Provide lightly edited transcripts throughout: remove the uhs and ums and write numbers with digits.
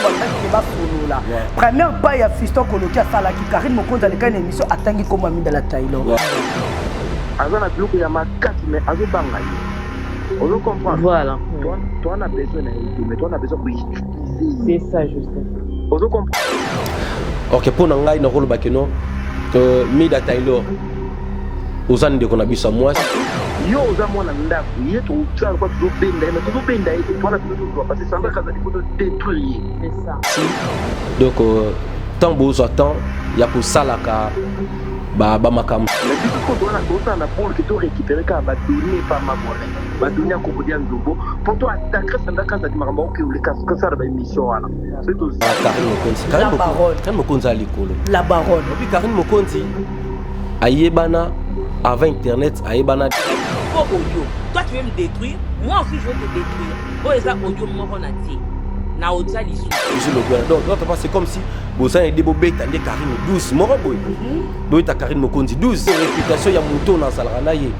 balaki ba solola première pas ya Fiston Koloki asala ki Karine Mokonzi aleka na émission atangi comme ami de la Taylor azana biloko ya makati mais azobanga ye on comprend voilà toi on a besoin mais toi on a besoin d'utiliser c'est ça juste on comprend ok pour ngai na rolo bakeno que Mida Taylor ozani de kona bisa moi yo oza mwana ndako ye to tsala kwa tuzobenda mais tuzobenda ye toi na tuzobenda parce que ça va kaza faut détruire c'est ça donc tant besoin temps ya ko salaka ba makam mais du coup on a besoin na pour que tu récupérer ka ba donner pas ma bonne ba donner à Kokodia Nzombo pour toi attaquer ça dans ça dimaka ba que le cas que ça ba émission wana c'est tout ça Karine Mokonzi alikolo la baronne puis Karine Mokonzi ayebana avant internet ayebana audio toi tu veux me détruire moi aussi je veux te détruire oh ça audio moi on a dit na audio lisu donc c'est comme si vous avez des bobés tandis Karine 12 moro boy boy ta Karine Mokonzi 12 réputation ya muto na salana ye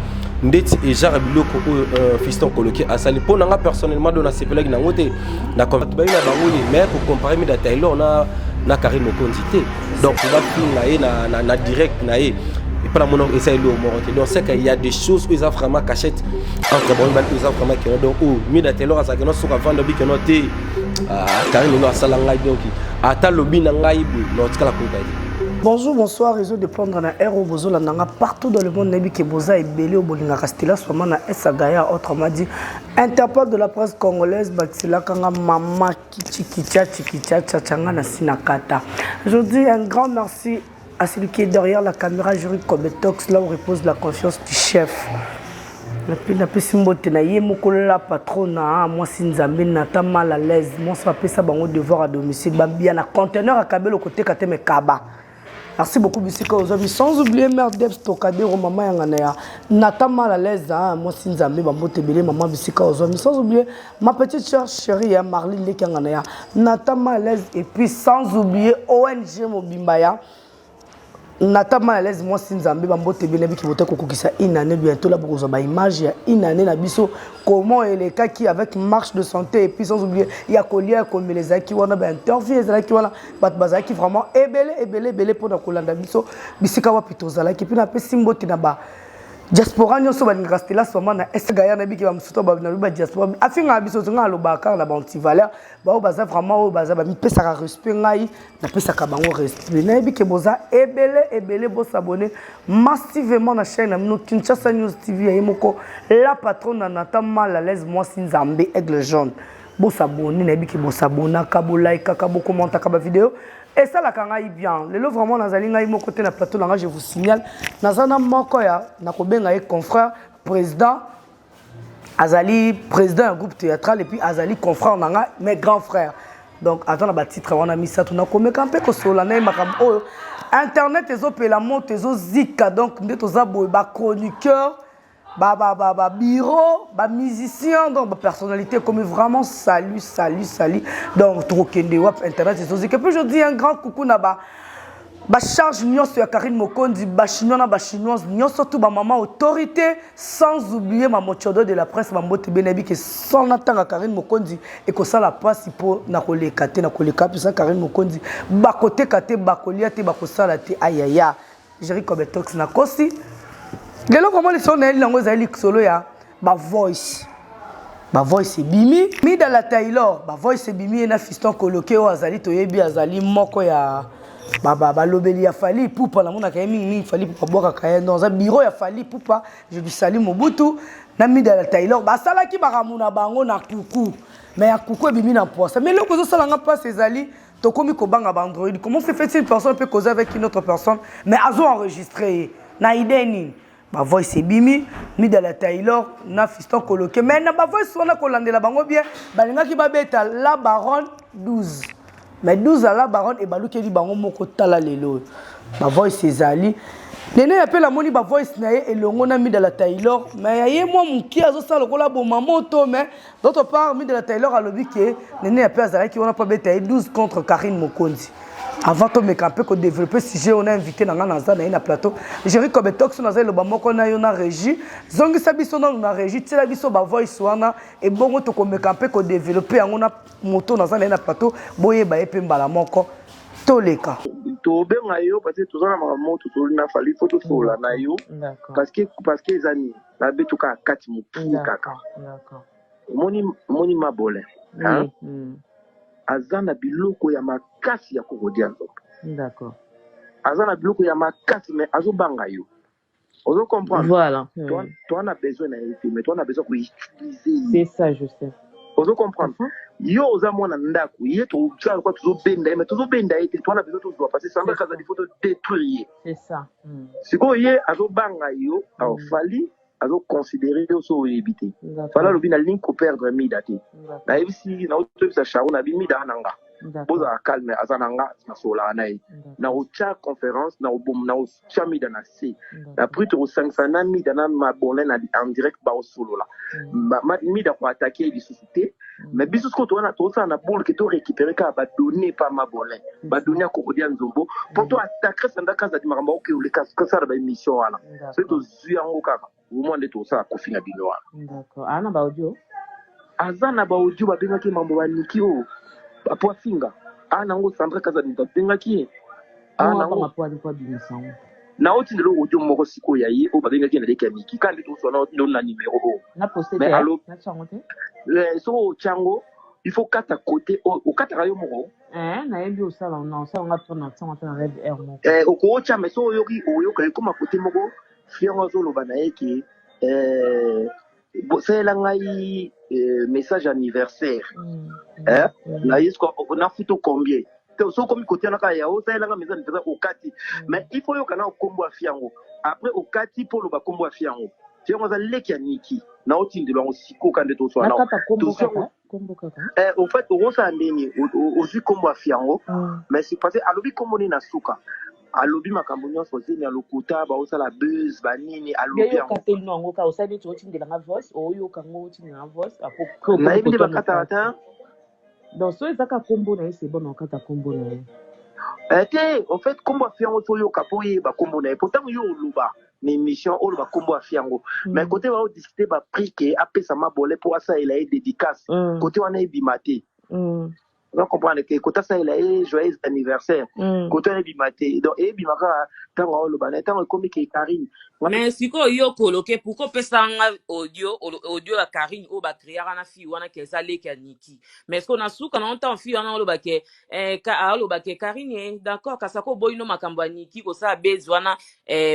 ndeti et genre biloko Fiston Koloki asali pour nga personnellement dona sepelaki na ngote na combat ba ina bango ye mais pour comparer Mida Taylor na Karine Mokonzi te donc va finir na direct na ye et pas la mon essayer le moroté donc c'est qu'il y a des choses où ils ont vraiment cachette entre bon ils ont vraiment qui donc Mida Taylor ça que non sur vendre bi que non te Karine no asala ngai donc ata lobi na ngai bu no tikala ko kai. Bonjour, bonsoir, réseau de prendre na Aero Bozola Nanga partout dans le monde. Nebi Keboza et Belé au Bolinga Castilla, soit na Esagaya, autrement dit, interprète de la presse congolaise, Batsila Kanga Mama Chikicha, Tchanga na Sinakata. Je dis un grand merci à celui qui est derrière la caméra, Jury Kobetox, là où repose la confiance du chef. La simbote na ye mokola patrona moi sinzambe nata mal à l'aise moi ça fait ça bango devoir à domicile bambia na conteneur à kabelo côté kateme kaba. Merci beaucoup bisika aux amis sans oublier mère Debs Tokadero maman yangana ya nata mal à l'aise moi sinzambe bambote belé maman bisika aux amis sans oublier ma petite sœur chérie ya Marlene Lekangana ya nata mal à l'aise et puis sans oublier ONG Mobimbaya Nata mal à l'aise moi sinzambe bambote bene biki bote kokokisa une année bientôt là pour ba image ya une année na biso comment et les cas qui avec marche de santé et puis sans oublier il y a collier comme les aki wana ba interview les aki wana bat bazaki vraiment ebele pour na kolanda biso bisika wa pitozala qui puis na pe simboti na ba diaspora nyonso ba ngastela soma na esgaya na biki ba msuto ba na ba diaspora afinga biso zonga lobaka na ba antivaleur ba baza vraiment o baza ba mi pesa ka respect ngai na pesa ka bango respect na biki boza ebele bo s'abonner massivement na chaîne na mino Kinshasa News TV ya moko la patronne na Nata mal à l'aise moi sinzambe aigle jaune bo s'abonner na biki bo s'abonner ka bo like ka bo commenter ka ba vidéo. Et ça, la kangaï bien. Le lot vraiment, mon côté na plateau, je vous signale. Nazana Mokoya, Nakobenga confrère, président, Azali, président d'un groupe théâtral, et puis Azali, confrère, mes grands frères. Donc, attends, la titre, on a mis ça, on a commis un peu que solennel, Internet, les autres, la monte, les autres, zika, donc, nous sommes chroniqueurs. Bureau, musicien, donc personnalité comme vraiment salut. Donc Trokende Wap Internet c'est aussi que puis je dis un grand coucou na ba charge nyos ya Karine Mokonzi ba chinoise nyos surtout ba maman autorité sans oublier ma mochodo de la presse ma mbote benabi que son attend à Karine Mokonzi et que ça la passe pour na koleka puis ça Karine Mokonzi ba côté kate ba kolia te ba ko sala te ayaya Jerry Kobetox na kosi. Les gens comment les sont nés langue zali solo ya ba voice c'est bimi Mida la Taylor ba voice bimi na Fiston Koloki o azali to yebi azali moko ya ba lobeli ya fali poupa na mona kayemi ni fali poupa boka kaya dans un bureau ya fali poupa je lui salue Mobutu na Mida la Taylor ba sala ki ba ramuna bango na kuku mais ya kuku bimi na poisa mais loko zo sala nga pas ces ali to komi ko banga ba Android comment se fait-il une personne peut causer avec une autre personne mais azo enregistré na idée ma voix c'est bimi Mida la Taylor na Fiston Koloki mais na ba voix sona kolandela bango bien balinga ki ba beta la baronne 12 mais 12 à la baronne et baluki di bango moko tala lelo ma voix c'est zali nene appelle la moni ba voix na ye elongo na Mida la Taylor mais ye moi muki azo sala kola bo mamoto mais d'autre part Mida la Taylor a lobi que nene appelle azala ki on a pas beta 12 contre Karine Mokonzi Avant de me camper, de développer sujet, on a invité dans un plateau. J'ai comme talk sur le bamon qu'on a eu en régie. Zongi sabiso dans la régie, tu l'as vu sur ma voix ici et bon to comme me camper, de développer on a moto dans un plateau. Boye ba epe mbala moko toleka. To benga yo parce que tout ça na moto to na fali photo sola na yo. Parce que les amis, la betuka kati muki kaka. D'accord. Moni mabole. Hein? Azana biloko ya makasi ya kokodia nzoto. D'accord. Azana biloko ya makasi mais azo banga yo. Ozo comprendre. Voilà. Toi on a besoin na été mais toi on a besoin d'utiliser. C'est ça je sais. Ozo comprendre. Yo oza mwana ndako yeto tsa kwa tuzo benda mais tuzo benda été toi on a besoin de doit passer sans kaza di photo détruire. C'est ça. Siko ye azo banga yo au fali azo considérer so éviter. Fala lobi na link ko perdre midate. Na ibisi na auto sa shawo na bi mida nanga. Boza calme azananga na sola na yi. Na ocha conférence na obom na ocha mida na C. Na pris to 500 na mida na mabonne na en direct ba solo la. Ma mida ko attaquer di société. Mais biso ko to na to sa na boule que to récupérer ka ba donner pas mabonne. Ba donner ko kodia nzombo pour to attaquer sanda kaza di maramba o ke le kas ka sa ba émission wana. C'est to zuyango kaka. Au moins de tout ça kofi na bino wana. D'accord. Ana ba audio. Azana ba audio ba benga ki mambo ba niki o. Apo finga ana ngo Sandra kaza ni tapenga ki ana ngo mapo ali kwa bimisango na oti ndelo audio moko siko ya ye o babenga ki na deka miki kandi to so na na numéro o na poster mais allo na changote so chango il faut kata côté au kata rayo moko na yebi o sala na so nga tona tsanga na red air moko o ko cha mais so yoki o yoka ko makote moko fiango zo lo bana yeke c'est là ngai message anniversaire na yesko na photo combien so comme côté na ka ya o c'est là ngai message anniversaire au kati mais il faut yo kana kombo afiango après au kati pour le ba kombo afiango fiango za leki ya niki na otindi lo siko kande to so na kombo kaka au fait o sa ndeni o ju kombo afiango mais c'est passé alobi kombo ni na suka alobi makambo nyonso zeni alokuta baosala buzz banini alobi yango kateli nango ka osali to otindela nga voice oyo kango otindela nga voice apo na yebi bakata ata donc so ezaka kombo na c'est bon okata kombo na te en fait kombo afiango to yo kapoye ba kombo na pourtant yo oluba na émission oloba kombo afiango mais côté ba discuter ba prix que apesa mabole pour ça il a dédicace côté wana ebimate on comprend que quand ça il a joyeux anniversaire quand on est bimaté donc et bimaka tant le banet tant comme que Karine mais siko yo coloquer pourquoi pesanga audio la Karine o ba créer na fi wana ke ça leki niki mais ce qu'on a sou quand on entend fi wana lo ba ke Karine d'accord ka sako boy no makambo niki ko ça base wana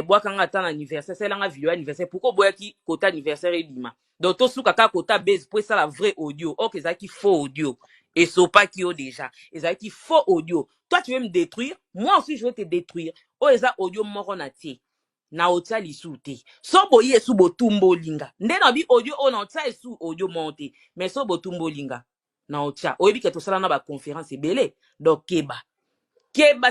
bwakanga ta anniversaire c'est langa vidéo anniversaire pourquoi boyaki kota anniversaire e bima donc to sou kaka kota base pour ça la vraie audio OK ça qui faux audio et so pas qui ont déjà ils ont dit faux audio toi tu veux me détruire moi aussi je vais te détruire oh eza audio moko na tie na otia lisute so boye su botumbo linga nde na bi audio on otia su audio monte mais so botumbo linga na otia oyebi ke to sala na ba conférence belé donc keba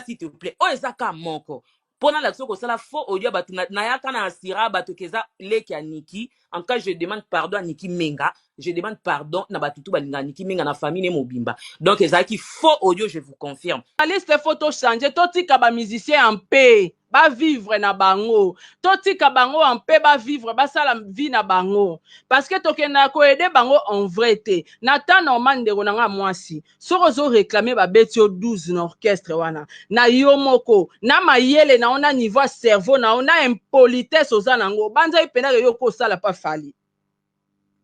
s'il te plaît oh eza ka moko pona la soko sala faux audio batu na yaka na asira batu keza leki ya Niki en cas je demande pardon à Niki Menga je demande pardon na batutu balinga Niki Menga na famille ne mobimba donc eza ki faux audio je vous confirme liste photo changer totika ba musicien en paix ba vivre na bango totika bango en paix ba vivre ba sala vie na bango parce que tokenda ko aider bango en vrai te na temps normal ndeko na nga mwasi soko zo réclamer ba betio 12 na orchestre wana na yo moko na mayele na ona niveau cerveau na ona impolitesse oza nango banza ipenda yo ko sala pa fali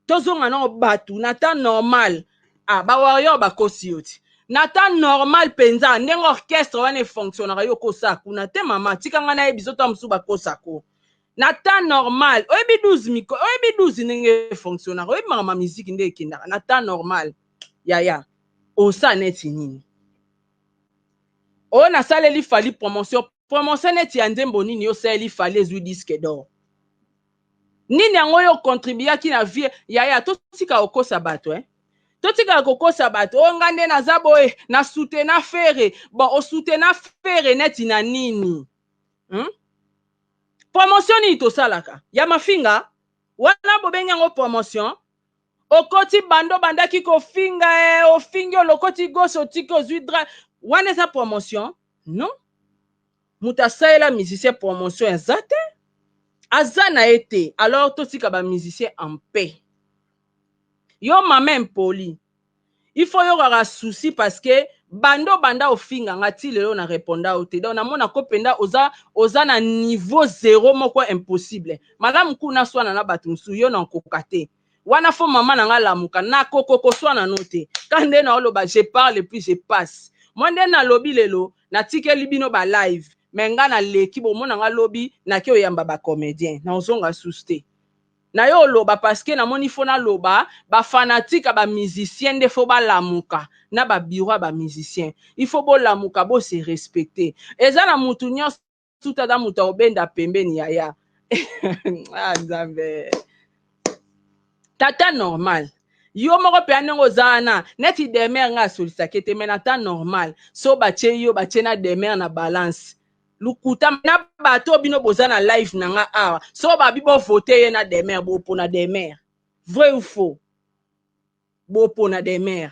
tozonga na batu na temps normal ba warrior ba kosi yoti na temps normal penza ndenge orchestre wana fonctionnera yo kosa kuna te mama tikanga na ebiso to amsu ba kosako na temps normal oyebi 12 miko oyebi 12 ndenge fonctionnera oyebi mama musique ndenge kindaka na temps normal ya osa neti nini o na saleli fali promotion neti ya ndembo nini yo saleli fali ezwi disque d'or nini yango yo contribuer ki na vie ya to tika okosa bato totika kokosa bato ongande na zaboe na soutenir fere bon o soutenir fere neti na nini promotion ni to salaka ya mafinga wana bobenga ngo promotion okoti bando bandaki ko finga ofingi lokoti goso tiko zudra wana sa promotion non moto asalela musicien promotion eza te aza na ye te alors totika bamusicien en paix yo mama impoli il faut yokaka souci parce que bando banda ofinga nga ti lelo na réponda ote donc namona ko penda oza na niveau 0 moko impossible malamu kuna swana na bato musu yo na nkoka te wana fo mama na nga lamuka na kokoko swana no te kande na oloba je parle puis je passe moi nde na lobi lelo na tikeli bino ba live mais nga na leki bomona nga lobi na ki oyamba ba comédien na ozonga suste na yo loba parce que namoni fo na loba ba fanatique ba musicien nde fo ba lamuka na ba bureau ba musicien il faut bo lamuka bo se respecter eza na mutu nyonso tuta da mutu obenda pembeni yaya ah nzambe tata normal yo moko pe anengo zana neti demer nga solisa kete mena ta normal so bache yo bache na demer na balance lukuta na bato bino bozana live na nga awa so babi bo voter ye na demer bo pona demer vrai ou faux bo pona demer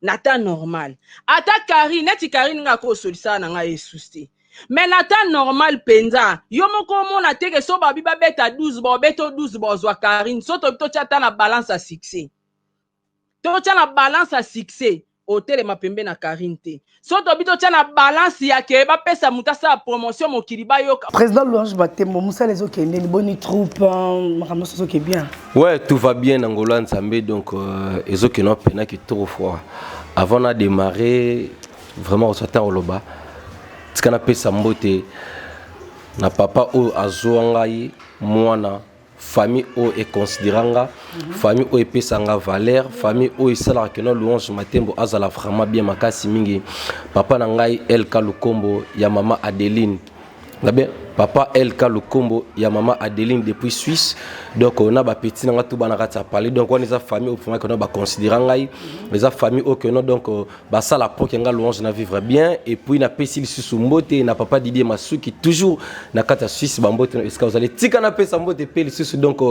nata normal ata Karine neti Karine nga ko solisa na nga esusti mais nata normal penza yo moko mona teke so babi ba beta 12 bo beto 12 bo zwa Karine so to chata na balance à succès to chana balance à succès hôtel ma pembe na Karine te so to bito chana balance ya ke ba pesa mutasa promotion mo kiriba yo président Louange Batembo Moussa les autres qui est bonne troupe makambo so qui est bien ouais tout va bien en Angola Nzambe donc les autres qui n'ont pas qui trop froid avant de démarrer vraiment on s'attend au loba ce qu'on appelle sambote na papa o azoangai mwana famille o e considéranga famille o e pesanga valeur famille o e sala que no Louange Matembo azala vraiment bien makasi mingi papa na ngai El Kalukombo ya mama Adeline Gabe papa El Kalukombo ya mama Adeline depuis Suisse donc on a ba petit na tout bana kata parler donc on les a famille au point que no ba considéranga les a famille au que no donc ba sala pour que nga Louange na vivre bien et puis na pesi susumbote na papa Didier Masuki toujours na kata Suisse ba mbote est-ce que vous allez tika na pesa mbote pe le donc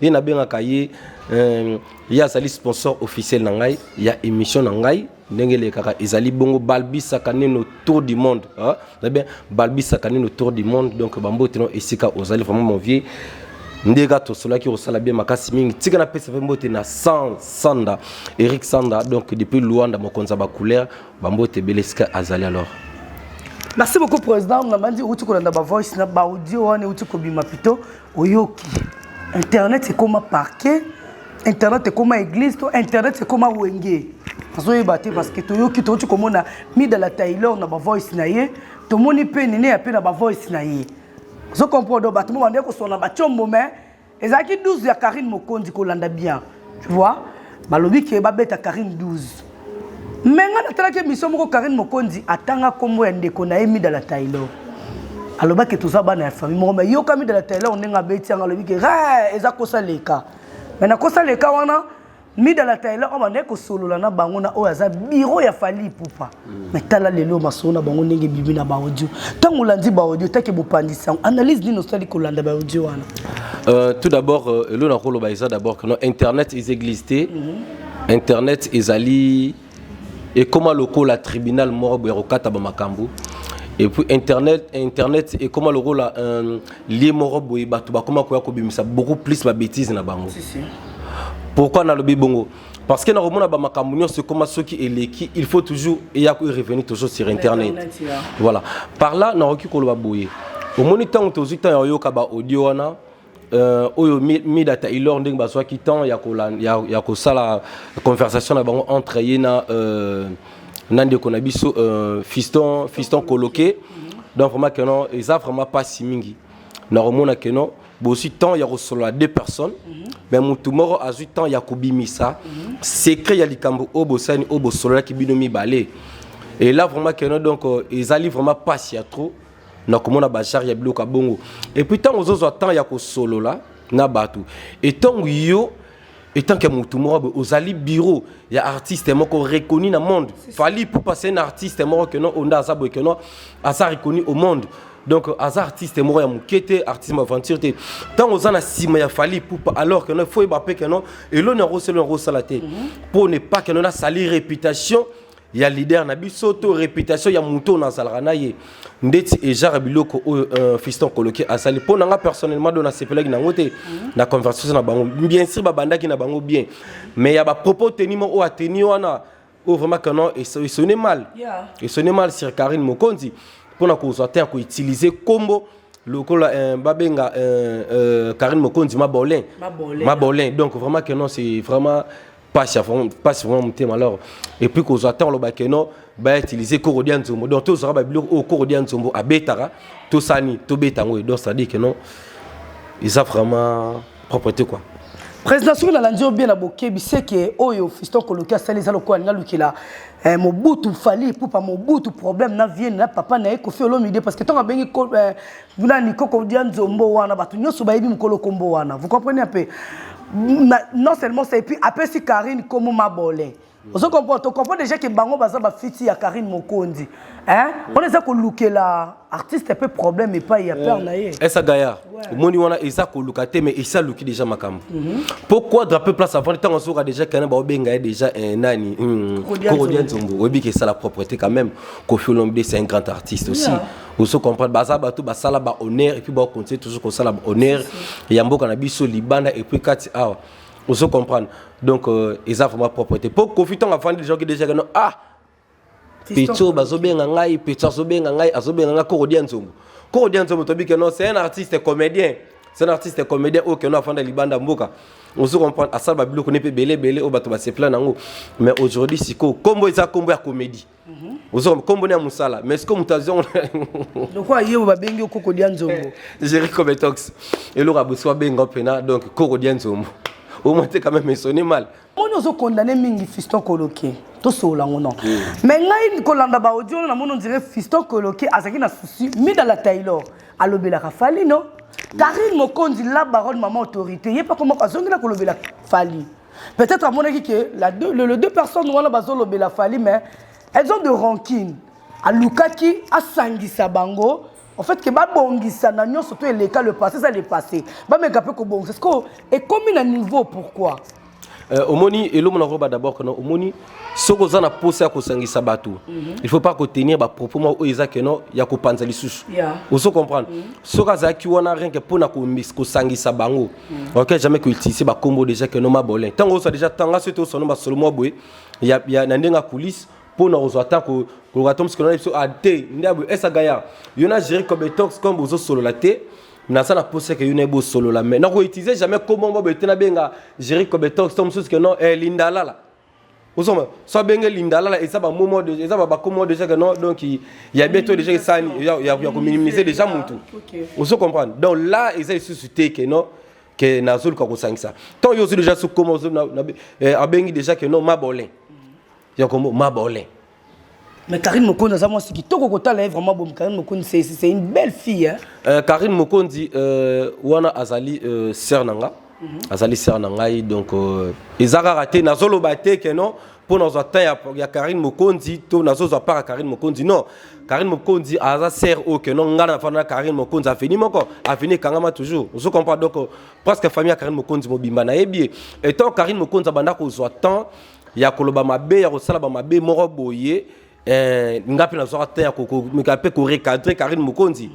il na bien kaye il y a sali sponsor officiel na ngai il y a émission na ngai ndengele kaka ezali bongo balbi sakane no tour du monde hein bien balbi sakane no tour du monde donc bambote no esika ozali vraiment mon vieux ndega to cela qui osala bien makasi mingi tika na pesa mbote na Sanda Eric Sanda donc depuis Luanda mokonza ba couleur bambote beleska azali alors. Merci beaucoup président na bandi uti ko landa ba voice na ba audio wana uti ko bima pito oyoki internet c'est comme parquet internet c'est comme église to internet c'est comme wenge parce que toyoki to uti ko mona mi de la Taylor na ba voice na ye to moni pe nene ya pe na ba voice na ye zo comprendre ba to mo bande ko sona ba chombo mais ezaki 12 ya Karine Mokonzi ko landa bien tu vois balobi ke ba beta Karine 12 menga na tala ke mission moko Karine Mokonzi atanga kombo ya ndeko na emi de la Taylor aloba ke toza bana ya famille moko mais yo kami de la Taylor onenga beti anga lobi ke eza kosa leka mais na kosa leka wana mi de la Taylor on bande ko solola na bango na oyo aza bureau ya Fally Ipupa mais tala lelo masona bango ndenge bibi na ba audio tango landi ba audio take bopandisa analyse ni nostali ko landa ba audio wana tout d'abord le na rolo ba d'abord que internet is existé internet ezali et comment le la tribunal mort berokata ba makambo et puis internet et comment le rôle lié mort boy bato ba comment ko bimisa beaucoup plus ma bêtise na bango pourquoi na lobi bongo parce que na remona ba makambo nyonso comme ceux qui eleki il faut toujours et ya ko revenir toujours sur internet voilà par là na roki ko lo ba boye au moniteur to zuta yo ka ba audio wana oyo mi data ilor ndenge bazwa ki temps ya ko sala conversation na bango entre yena nande ko na biso fiston coloqué donc vraiment que non ils a vraiment pas si mingi na remona que non bo aussi temps ya ko solo deux personnes mais mutu moro azu temps ya ko bimisa secret ya likambo obosani obosolo ki binomi balé et là vraiment que non donc ils allaient vraiment pas si à trop na komona bachar ya bloka bongo et puis tant aux autres temps ya ko solo là na batu et tant yo et tant que mutu moro ozali bureau ya artiste moko reconnu na monde Fally pour passer un artiste moro que non onda za que non asa reconnu au monde donc asa artiste moro ya mukete artiste aventure tant aux ana sima ya Fally pour alors que non faut baper que non et l'on rosela la tête pour ne pas que non a sali réputation il y a leader na biso to réputation ya muto na salrana ye ndeti et genre biloko fiston coloqué à sali pour nga personnellement dona sepela ki na ngote na conversation na bango bien sûr ba banda ki na bango bien mais il y a ba propos tenimo o ateni wana o vraiment que non et sonne mal et sonne mal sur Karine Mokonzi pour na ko sortir ko utiliser combo lokola babenga Karine Mokonzi mabolin donc vraiment que non c'est vraiment pas vraiment mon thème alors et puis qu'on attend le bakeno ba utiliser Korodian Zombo donc tous aura ba au Korodian Zombo à betara tout sani tout betango donc ça dit que non ils a vraiment propreté quoi président sur la landio bien abokebi c'est que oyo fiston coloqué sali za lokwa nga lukila mobutu fali pour pas mobutu problème na vie na papa na ekofi olomide parce que tant bengi ko ni Korodian Zombo wana batu nyoso ba yebi mukolo kombo wana vous comprenez un peu non seulement ça et puis après si Karine comme mabolin on comprend déjà que bango baza ba fiti ya Karine Mokonzi hein on est ça ko lukela artiste peu problème et pas il y a peur na ye esa gaya moni wana esa ko lukate mais esa luki déjà makambo pourquoi drapeau place avant temps on sera déjà kana ba benga déjà nani Korodian Zombo obi que ça la propreté quand même Koffi Olomide c'est un grand artiste aussi on se comprend baza bato ba sala ba honneur et puis ba continuer toujours ko sala honneur ya mboka na biso libanda et puis kati awa on se comprend donc ils ont vraiment propreté pour Koffi ton avant des gens qui déjà non Pecho bazobenga ngai Pecho azobenga ngai azobenga nga Korodian Zombo to bi que non c'est un artiste comédien aucun non avant de libanda mboka on se comprend à ça ba biloko ne peut belé au bato ba se plan nango mais aujourd'hui siko combo isa combo ya comédie ozo combo na musala mais est-ce que mutazion donc quoi yebo ba bengi Korodian Zombo Jericho Betox et le raboswa benga pena donc Korodian Zombo au moins quand même sonné mal on a condamné mingi fiston coloqué tout ça non mais ngai kolanda ba audio na mono dirait fiston coloqué azaki na souci mi dans la Taylor alobela Fali non Karine Mokonzi la baronne maman autorité yé pas comment azongi la kolobela Fali peut-être à mon avis que les deux personnes wana bazolobela Fali mais elles ont de rancune à Lukaki à Sangisa Bango en fait que ba bongisa na nyo surtout les cas le passé ça le passé ba me kapé ko bon c'est que et combien à niveau pourquoi omoni elo mona roba d'abord que non omoni soko za na poser ko sangisa bato il faut pas ko tenir ba propos mo oza que non ya ko panza lisusu vous so comprendre soka za ki wana rien que pona ko sangisa bango OK jamais que utiliser ba combo déjà que non mabolin tango ça déjà tanga surtout son ba solo boy ya na ndenga coulisse pour nous attendre que ratom ce que on a té ndabu esa gaya yona gérer comme Betox comme bozo solo la té na ça na poser que yona bo solo la mais na ko utiliser jamais comment bo betena benga gérer comme Betox comme ce que non linda la osoma so benga linda la et ça ba moment de ça ba comment déjà que non donc il y a bientôt déjà ça il y a ko minimiser déjà mutu on se comprend donc là ils ont suscité que non que nazul ko sangisa tant yo déjà sous comment na bengi déjà que non mabolin comme mabolin mais Karine Mokonzi ça moi c'est qui toko kota là vraiment bon Karine Mokonzi c'est une belle fille hein Karine Mokonzi wana azali sœur nanga azali sœur nanga donc ezaka raté nazolo baté que non pour nous attendre ya Karine Mokonzi to nazozo pas Karine Mokonzi non Karine Mokonzi aza sœur o que non ngana fana Karine Mokonzi a fini moko a fini kangama toujours on comprend donc presque famille Karine Mokonzi mobimba na yebi et tant Karine Mokonzi banda ko zo temps ya koloba mabe ya kosala ba mabe moko boye ngapi na zo temps ya ko mikape ko recadrer Karine Mokonzi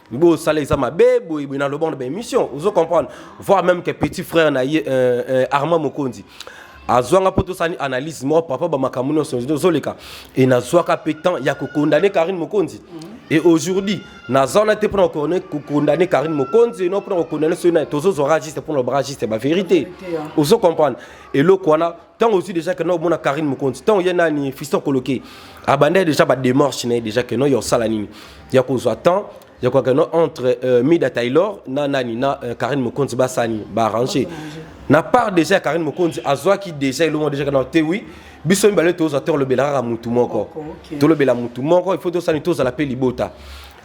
bo sala isa mabe boye na le bon de émission vous comprendre voir même que petit frère na Armand Mokonzi azwanga poto sani analyse mo papa ba makamuno zoleka et na zwaka pétant ya ko condamner Karine Mokonzi et aujourd'hui na zona te pour condamner Karine Mokonzi non pour condamner ceux na tozo zora juste pour le bragiste c'est la vérité vous comprendre et le kwana tant aussi déjà que non mona Karine Mokonzi tant yena ni fiston coloqué abandé déjà ba démarche déjà que non yo sala nini ya ko zo temps ya quoi que non entre Mida Taylor na nani na Karine Mokonzi basani ba arranger na part déjà Karine Mokonzi azwa qui déjà le monde déjà que te oui biso mbale to za le belara mutu moko to le bela mutu moko il faut to sani to za la pe libota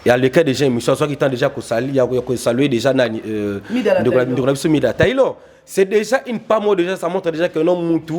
et à l'écart déjà émission soit qui tend déjà ko sali ya ko saluer déjà nani de Mida Taylor c'est déjà une pas mot déjà ça montre déjà que non mutu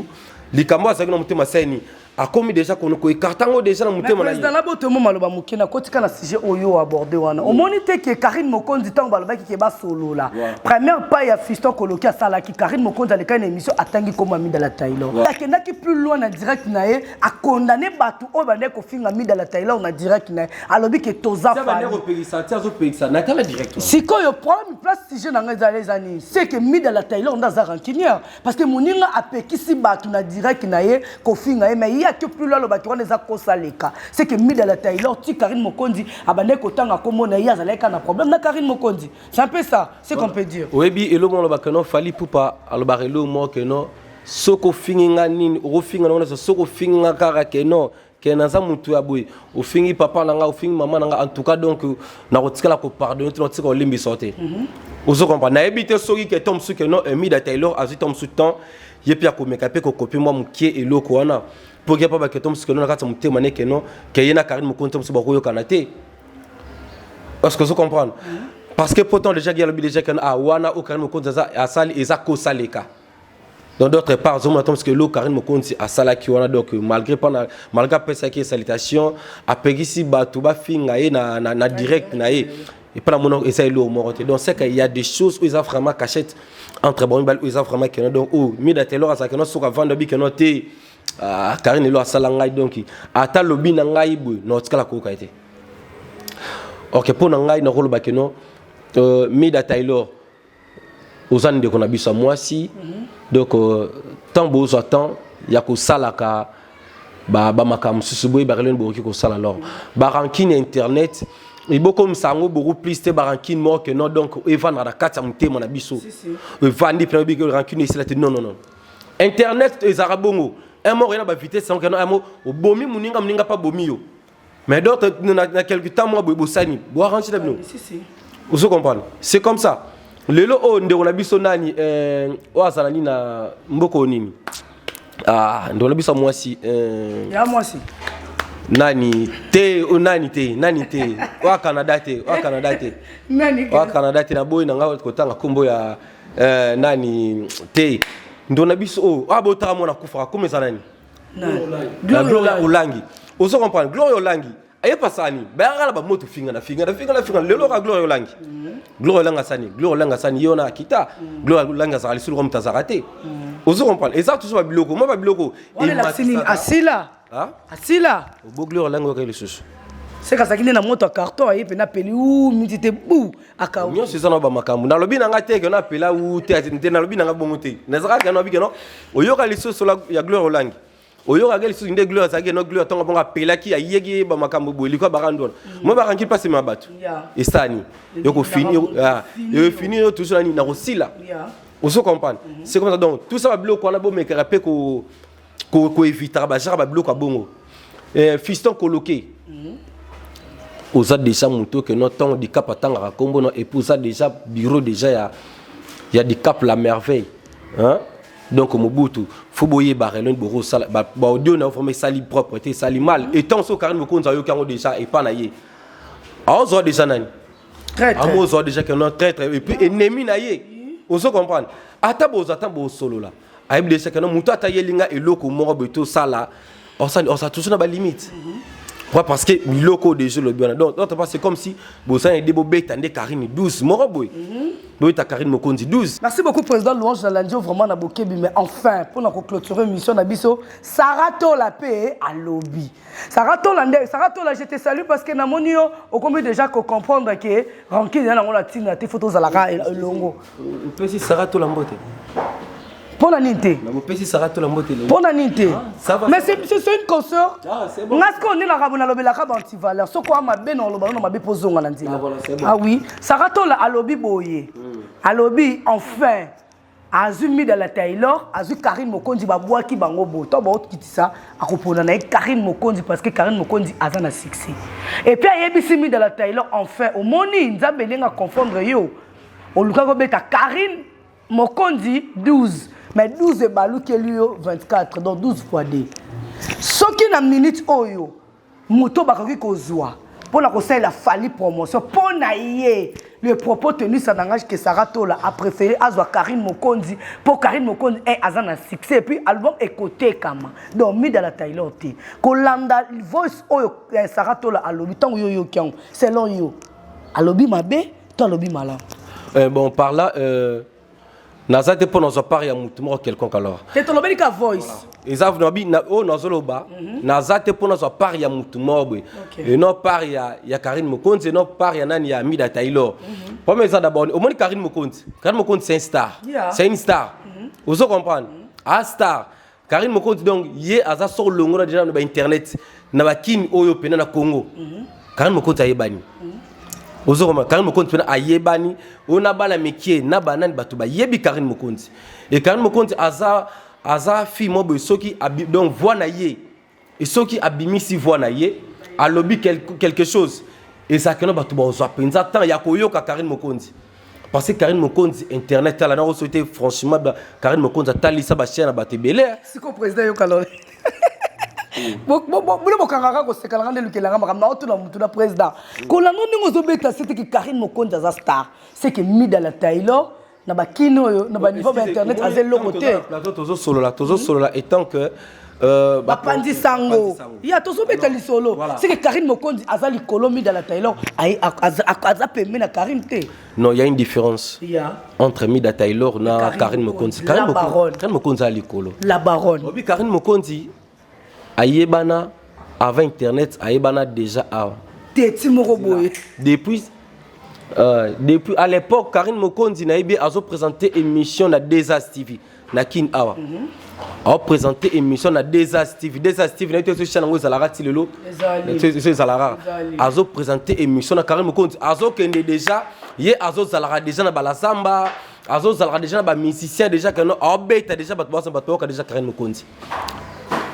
likambo ça que non mutu maseni a commis déjà qu'on ko écartango déjà na mutema na. Mais dans la botte mo maloba mukina kotika na sujet oyo abordé wana. Au monité que Karine Mokonzi tango baloba ki ba solo là. Première pas ya Fiston Koloki a sala ki Karine Mokonzi aleka une émission atangi comme ami de la Taylor. Takenda ki plus loin en direct nae a condamné batu o bande ko finga mi de la Taylor na direct nae. Alobi que toza fa. Ça va ne repérer ça, tiens zo pays ça. Na kala direct. Si ko yo prendre place sujet na ngeza les années, c'est que mi de la Taylor on za rancunière parce que moninga apekisi batu na direct nae ko finga mais il y a que plus loin le batu on les a kosaleka. C'est que mi de la Taylor ti Karine Mokonzi abande ko tanga komo na ya zaleka na problème na Karine Mokonzi. C'est un peu ça, c'est qu'on peut dire. Oui bi elo mon bakano fali pupa alobarelo mo que non soko finga nini o finga na soko finga kara que non que na za mutu ya boy o fingi papa nanga o fingi maman nanga en tout cas donc na rotikala ko pardonner tu tika o limbi sorter. Ozo comprendre na ebité soki que tom su que non mi de Taylor azi tom su temps yepi ya ko mekape ko copie moi mukie eloko wana pour que pas que tom su que non na kata mutema ne que non que yena Karine Mokonzi tom su ba ko yo kanate. Est-ce que vous comprenez? Parce que pourtant déjà il y a déjà que wana o Karine Mokonzi a sali eza ko saleka. Dans d'autres parts, on attend parce que l'eau Karine Mokonzi a sala qui wana donc malgré ça qui est salutation a peggy si batuba finga na direct na et pas la mon essaye l'eau moroté. Donc c'est qu'il y a des choses où ils ont vraiment cachette entre bon où ils ont vraiment que donc oh mi da Taylor ça que non sur vendre bi que non té Karine lo a sala ngai donc ata lobi na ngai bu no tika la ko ka été. OK pour na ngai na rolo ba que non mi da Taylor aux années de qu'on a vu ça moi si donc tant beau temps il y a que ça là ka ba makam susuboy ba relen bo ki ko sala alors ba rankine internet et beaucoup comme ça beaucoup plus te ba rankine mo que non donc Evan na kata mutema na biso Evan di plan bi que rankine ici là non internet les arabongo un mot rien ba vitesse sans que non un mot bomi muninga pas bomi yo mais d'autres na quelque temps moi bo sani bo arranger là vous comprenez c'est comme ça. Lelo o ndo na biso nani o azala ni na mboko nini ndo na biso mwasi ya mwasi nani te wa Canada te nani wa Canada te na boy na nga ko tanga kombo ya nani te ndo na biso o abota mo na kufa comme ça nani Gloria Olangi ozo comprendre Gloria Olangi aye pasani bayangala ba moto finga na lelo ka Gloria Olangi Gloria Langa sani yona kita Gloria Langa sali sur comme tazarate ozo comprendre et ça tout ça biloko moi ba biloko et asila asila bo Gloria Langa ka le chouchou c'est ka sakine na moto carton aye pe na peli ou mitite bou aka nyo c'est ça na ba makambu na lobi na nga te que na pela ou te na lobi na nga bongote na zaka ka no bi que non oyoka le chouchou ya Gloria Langa oyo agel su inde gloire zage no gloire tonga bonga pelaki ayegi ba makambo boeli ko barandona mo ba ranki passe ma batu et sani yoko fini yo fini toujours nani na rosila oso comprendre c'est comme ça donc tout ça va bloquer on a beau me rapé ko éviter ba jara ba bloquer bongo Fiston Koloki oza déjà monto que notre temps di cap atanga kombo no épouse déjà bureau déjà il y a des cap la merveille hein. Donc Mobutu faut boyer barelon boro sala ba audio na formé sali propreté sali mal et tant so Karine Mokonzi yo kango déjà et pas naie azo déjà nani très amozo déjà que non très et puis ennemi naie ozo comprendre ata bo solo là aïb déjà que non muta ta yelinga eloko mo beto sala on ça toujours na ba limite. Ouais, parce que loko déjà le bien donc c'est comme si bosan et debo beta ndé Karine 12 moro boy boy ta Karine Mokonzi 12. Merci beaucoup président Louange Nalandio vraiment na bokebi mais enfin pour na clôturer émission na biso Sarato la paix à lobby Sarato la je te salue parce que na monio au comme déjà ko comprendre que ranking na ngona tina te photos à la longo peut si Sarato la mbote pour la nité. Pour la nité. Mais c'est une consort. C'est bon. Nasko on est la rabona lobby la rab anti-valeur. Ce quoi ma ben on m'a posé on a dit. Ah oui, Sarato la lobby boyer. A lobby enfin azumi de la Taylor, azu Karine Mokonzi ba bois ki bango bo. To ba autre qui ça a kopona na Karine Mokonzi parce que Karine Mokonzi a un succès. Et puis ayebisimi de la Taylor enfin au moni nzambe lenga confondre yo. O luka ko beta Karine Mokonzi 12. Mais 12 balou qui lui 24 donc 12 fois 2. Ce qui na minute oyo moto bakoki kozwa pour la conseil la fali promotion pour na yé le propos tenu ça n'engage que Sarah Tola a préféré Azwa Karine Mokonzi pour Karine Mokonzi est Azan un succès et puis album est côté kama donc mis dans la Taylor T Kolanda voice oyo Sarah Tola a lobby tant yo kiang c'est long yo a lobby mabe toi lobby malin bon par là Nazate pour nos appareils à mouton quelconque alors. C'est ton lobby voice. Ils nabi na o nazoloba Nazate pour nos appareils à mouton et non par ya Karine Mokonzi et non par ya nani ya Mida Taylor. Premier ça d'abord au moins Karine Mokonzi. Karine Mokonzi c'est un star. C'est une star. Vous comprenez? A star. Karine Mokonzi donc yé aza sur le ngona déjà na internet na bakini oyo pena na Congo. Karine Mokonzi ayebani. Ozoroma Karine Mokonzi pena ayebani ona bala mekie na banani bato ba yebi Karine Mokonzi et Karine Mokonzi aza fi mobo soki donc voix na ye et soki abimisi voix na ye a lobby quelque chose et ça que no bato ba ozo penza tant ya koyoka Karine Mokonzi parce que Karine Mokonzi internet là na souhaité franchement Karine Mokonzi talisa ba chaîne ba tebele siko président yo kalore bon kangaka ko sekala ngande lukelanga makamna otula mutu na président ko la non ngo beta c'était que Karine Mokonzi za star c'est que Mida la Taylor na ba kino yo na ba niveau internet azel lokote plateau tozo solo là étant que Bapandi Sango ya tozo beta li solo c'est que Karine Mokonzi azali kolo Mida la Taylor aza pemé na Karine te non il y a une différence entre Mida Taylor na Karine Mokonzi Karine Mokonzi ali kolo la baronne obi Karine Mokonzi ayebana avant internet ayebana déjà avant depuis à l'époque Karine Mokonzi na ibi azo présenter émission na Desas TV na Kin Awa a présenté émission na Desas TV na été sur chaîne Zalara Tilelo c'est Zalara azo présenter émission na Karine Mokonzi azo kende déjà ye azo Zalara déjà na balazamba azo Zalara déjà na ba musicien déjà que no obeta déjà bato déjà Karine Mokonzi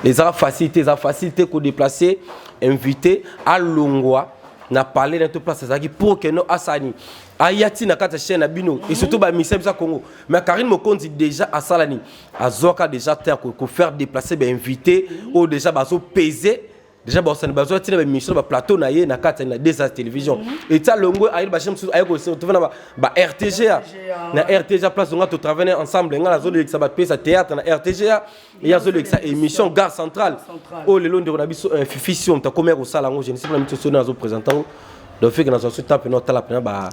les facilité qu'on déplacer invité à Longwa na parler dans toute place pour que nous asani ayati na kata chaîne abino et surtout ba misem sa Congo mais Karine Mokonzi déjà à Salani azoka déjà terre ko faire déplacer ba invité ou déjà bazo peser déjà ba on bazo tiner ba mission ba plateau na ye na kata na Desas télévision et ça Longo ayi ba chaîne ayi ko se trouver na ba RTGA na RTGA place on a tout travailler ensemble nga la zone de ça ba pesa théâtre na RTGA il y a zone ça émission gare centrale oh le long de on a biso fifi si on ta commerce au salango je ne sais pas même sonner aux présentant donc fait que dans ce temps pendant la pena ba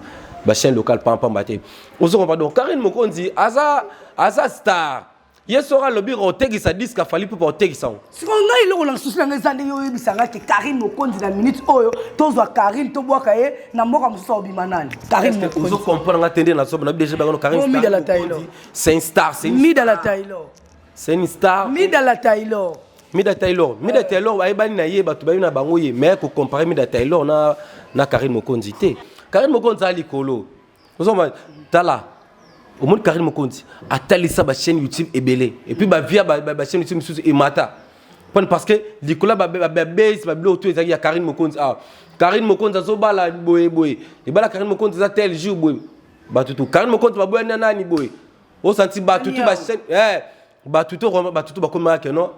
chaîne locale pam baté on se comprend donc Karine Mokonzi aza star ye sera le bureau tegi sa disque a fallu pour tegi ça si on a ile on souci na ngezande yo yebisanga ke Karine Mokonzi na minute oyo tozwa Karine to boka ye na mboka muso obimanani Karine Mokonzi on comprend nga tende na sobo na déjà ba Karine Mida la Taylor c'est une star c'est Mida la Taylor c'est une star Mida la Taylor Mida Taylor ayebani na ye bato ba na bango ye mais ko comparer Mida Taylor na Karine Mokonzi te Karine Mokonzi ali kolo ozoma tala au monde Karine Mokonzi a talisa ba chaîne YouTube ebele et puis ba via ba chaîne YouTube sous et mata parce que Nicolas ba base ba auto ezaki ya Karine Mokonzi Karine Mokonzi zo bala boye et bala Karine Mokonzi za tel jour boye ba tutu Karine Mokonzi ba boye nani boye o senti ba tutu ba chaîne ba tutu ba koma ke non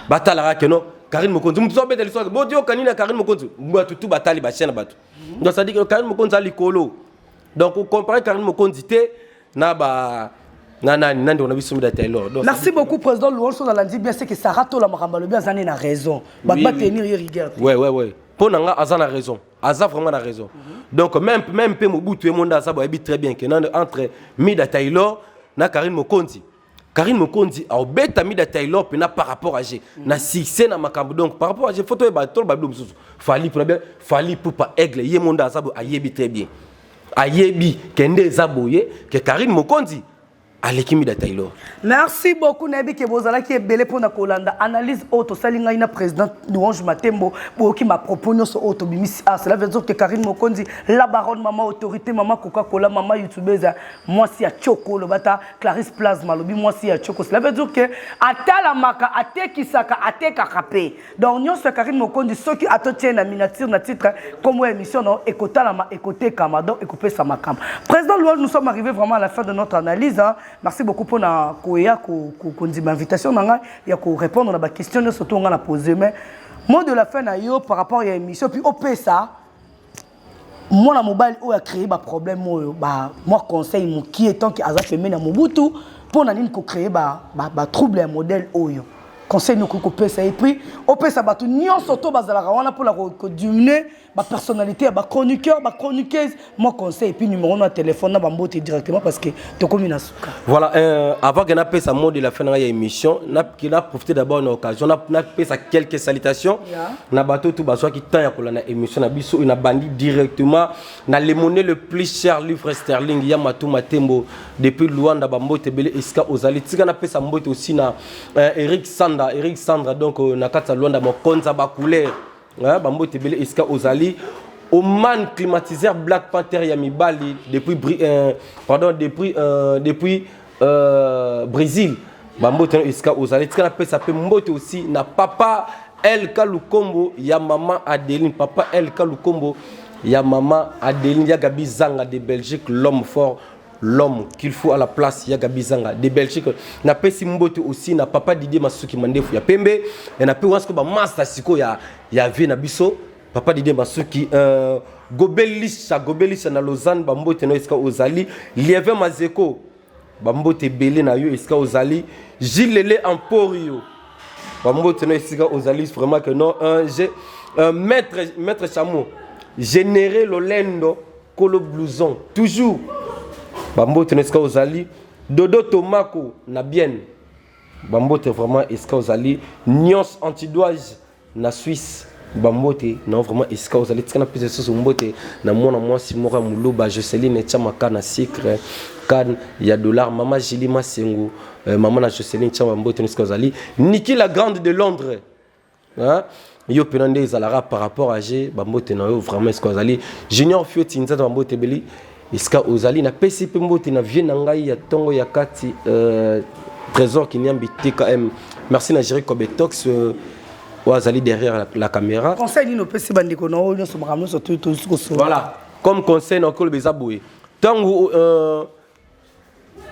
batala ke non Karine Mokonzi mutu so beta l'histoire bo dio kanina Karine Mokonzi ba tutu batali ba chaîne batu donc ça dit que Karine Mokonzi ali kolo donc on compare Karine Mokonzi te na ba nani on a vu Mida Taylor. Merci beaucoup président Louange sur la dit bien c'est que Sarah Tola makamba le bien zané na raison ba tenir rigueur. Ouais pour nanga azana raison aza vraiment na raison donc même pe Mobutu et monde azabo habite très bien que entre Mida Taylor na Karine Mokonzi a beta Mida Taylor pe na par rapport à G na succès na makambo donc par rapport à G photo e ba tol ba blum susu fali pour pas aigle ye monde azabo ayebi très bien ayebi kende zaboye que Karine Mokonzi aleki Mida Taylor. Merci beaucoup Nabi Kebozala qui est belé pour na kolanda analyse auto salinga ina président Louange Matembo pour qui m'a proposé ce auto bimisi cela veut dire que Karine Mokonzi la baronne maman autorité maman Coca-Cola maman youtubeuse moi si a Choco le bata Clarisse Plasma lobi moi si a Choco cela veut dire que atala maka atekisaka ateka kapé donc nyon ce Karine Mokonzi ceux qui atotien na miniature na titre comme émission non écouter ma écouter Kamado écouper sa makam président Louange nous sommes arrivés vraiment à la fin de notre analyse merci beaucoup pour na koya ko invitation nanga ya ko répondre à la question surtout on a posé mais mot de la fin na yo par rapport à l'émission puis au ça moi na mobile où a créé ba problème moi conseil mon qui étant que aza femé na mobutu pour na nini ko créer ba trouble modèle oyo conseil nous ko pesa et puis au pesa ba tout nyonso to bazala wana pour la ko diminuer ba personnalité ba chroniqueur ba chroniqueuse moi conseil et puis numéro de téléphone na ba mbote directement parce que to komi na suka. Voilà, avant que na pesa mot de la fin de l'émission na profiter d'abord une occasion na pesa quelques salutations na bateau tout bazwa qui temps ya ko na émission na biso na bandi directement na le monnaie le plus cher livre sterling ya matu matembo depuis Luanda ba mbote belé iska ozali tika na pesa mbote aussi na Eric Sandra donc na kata Luanda mo konza ba couleur bambo tebele iska ozali Oman climatiseur Black Panther Yamibali depuis Brésil bambo teno iska ozali tika na pesa pe mbote aussi na papa El Kalukombo ya maman Adeline papa El Kalukombo ya maman Adeline ya Gabi Zanga de Belgique l'homme fort l'homme qu'il faut à la place ya Gabi Zanga de Belgique na pesi mbote aussi na papa Didier Masuki Mandefu ya pembe et na pe wasko ba master siko ya vie na biso papa Didier Masuki gobelisha na Lausanne ba mbote no iska ozali Lieve Mazeko ba mbote belé na yo iska ozali Gilele Emporio ba mbote no iska ozali vraiment que non maître Chamo généré Lolendo Kolo Blouson toujours Bambote neska ozali Dodo Tomako na bien Bambote vraiment eska ozali Nyons antidouage na Suisse Bambote non vraiment eska ozali tika na pese soso mbote na mwana mwasi mora muluba Joseline Chamaka na Sikre kan ya dollar mama Jilima Sengu maman na Joseline Chamaka Bambote neska ozali Niki la grande de Londres hein yo penande zalara par rapport à G Bambote na yo vraiment eska ozali Junior Fioti nzata Bambote beli iska ozali na pesi pe mbote na vie na ngai ya tongo ya kati trésor kinyambi TKM merci na Jérico Betox wazali derrière la caméra conseil ni no pesi bandiko na oyo so makamno so tout voilà comme conseil na ko beza boye tango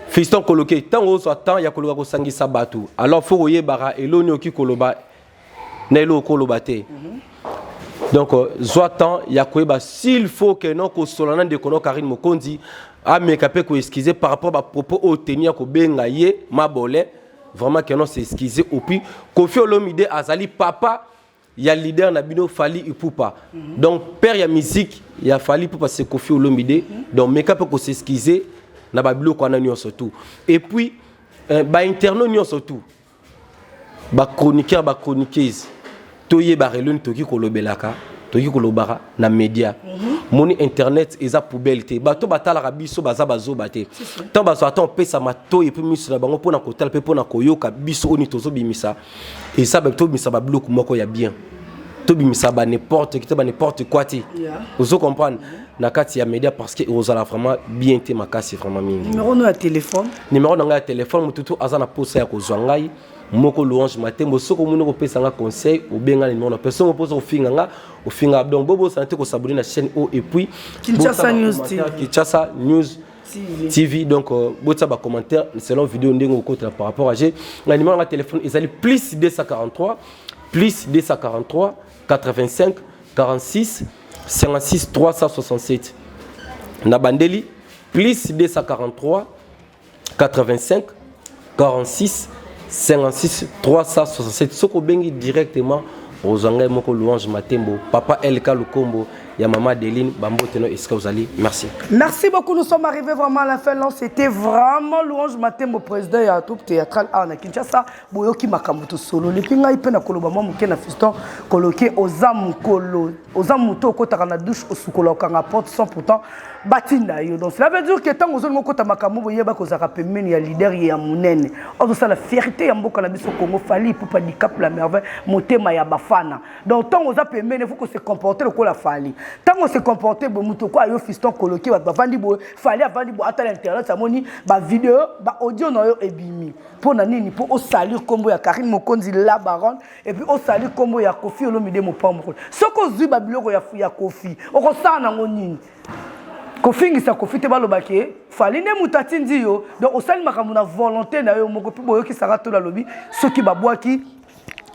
fiston coloqué tango so temps ya koloka ko sangisa batu alors faut oyebara eloni oki koloba na elo koloba te donc zoatan yakoeba s'il faut que non ko solana de kono Karine Mokonzi a mekapé ko excuser par rapport à propos au tenir ko benga ye mabole vraiment que non c'est excuser au puis Koffi Olomide azali papa ya leader na bino Fally Ipupa donc père ya musique ya Fally Ipupa c'est Koffi Olomide donc mekapé ko s'excuser na babilo ko na nyonso tout et puis ba interno nyonso tout ba chroniqueur ba chroniqueuse toye barelone toki kolobelaka toki kolobara na média moni internet eza poubelle te bato batala biso baza bazoba te tant baso attend pesa mato et puis miso na bango pona kotal pe pona koyoka biso oni tozo bimisa et ça bato bimisa ba bloc moko ya bien to bimisa ba n'importe qui ba n'importe quoi ti ozo comprendre na kati ya média parce que ozala vraiment bien te makasi vraiment mingi numéro no ya téléphone ya téléphone mututu azana posa ya kozwa ngai moko Louange Matembo soko muna ko pesa nga conseil ou benga ni non personne pose au finga donc bobo santé ko s'abonner na chaîne O et puis Kinshasa News TV donc botsa ba commentaire selon vidéo ndengo ko par rapport à G na numéro de téléphone ezali plus 243 85 46 56 367 na bandeli plus 243 85 46 56 367 soko bengi directement aux anglais moko Louange Matembo papa El Kalukombo ya maman Adeline bambote no eska ozali merci beaucoup nous sommes arrivés vraiment à la fin là c'était vraiment Louange Matembo président ya troupe théâtrale à Kinshasa boyoki makambuto solo le pinga ipena koloba mo mukena fiston coloqué ozamuto kotaka na douche osukola okanga porte 100% batinda yo donc cela veut dire que tant ozongo kota makambo boyeba kozaka pemeni ya leader ya munene ozo ça la fierté ya mboka na biso Congo Fally Ipupa di cap la merveille motema ya bafana donc tant oza pemeni faut que se comporter le la Fally tant on se comporter bo muto ko ayo fiston coloqué ba vandi bo Fally avandi bo ata l'internet ça moni ba vidéo ba audio no yo ebimi pour na nini pour au salir combo ya Karine Mokonzi la baronne et puis au salir combo ya Koffi Olomide mo pambo soko zui ba biloko ya Koffi oko sa na ngonini Koffi sa Koffi te balobake Fally ne mutati ndio donc au salir makambo na volonté na yo moko pi boyo ki sara to la lobi soki babwaki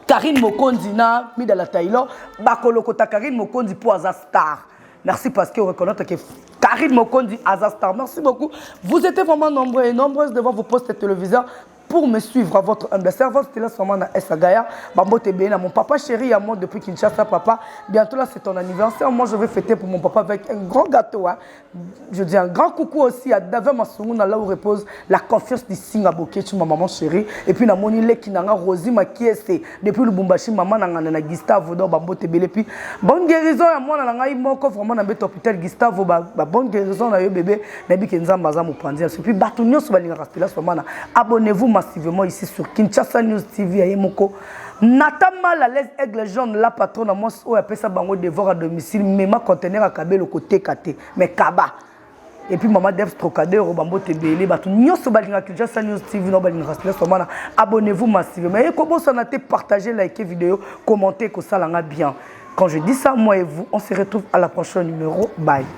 Karine Mokonzi na Mida la Taylor bakoloko ta Karine Mokonzi pour aza star Merci parce que vous reconnaissez que Karine Mokondi, Azastar. Merci beaucoup. Vous étiez vraiment nombreux et nombreuses devant vos postes téléviseurs pour me suivre à votre humble service. C'était là seulement à Essagaya. Mon papa chéri à moi depuis Kinshasa, papa. Bientôt là, c'est ton anniversaire. Moi, je vais fêter pour mon papa avec un grand gâteau. Hein. Je dis un grand coucou aussi à David Massouna, là où repose la confiance du Singapour, ma maman chérie. Et puis, na monile qui n'a Rosie Makiese. Depuis le Bumbashi, maman n'a Gustavo, Bambote Bele. Puis, bonne guérison à moi, n'a pas vraiment dans l'hôpital Gustavo. Bonne guérison à bébé. Nabi Kenza Maza Moupandia. Et puis, Batunio Sobalina Rastela, abonnez-vous massivement ici sur Kinshasa News TV à Yemoko. Nathan mal à l'aise aigle jaune la patronne à moi où appelle ça bango dévore à domicile mais ma conteneur à Kabé le côté Kate mais Kaba et puis maman Dev Trocadero Bambo Tebele batu nyoso balinga Kinshasa News TV no balinga rastela somana abonnez-vous massivement et comment ça n'a été partagé liker vidéo commenter que ça l'a bien quand je dis ça moi et vous on se retrouve à la prochaine numéro bye.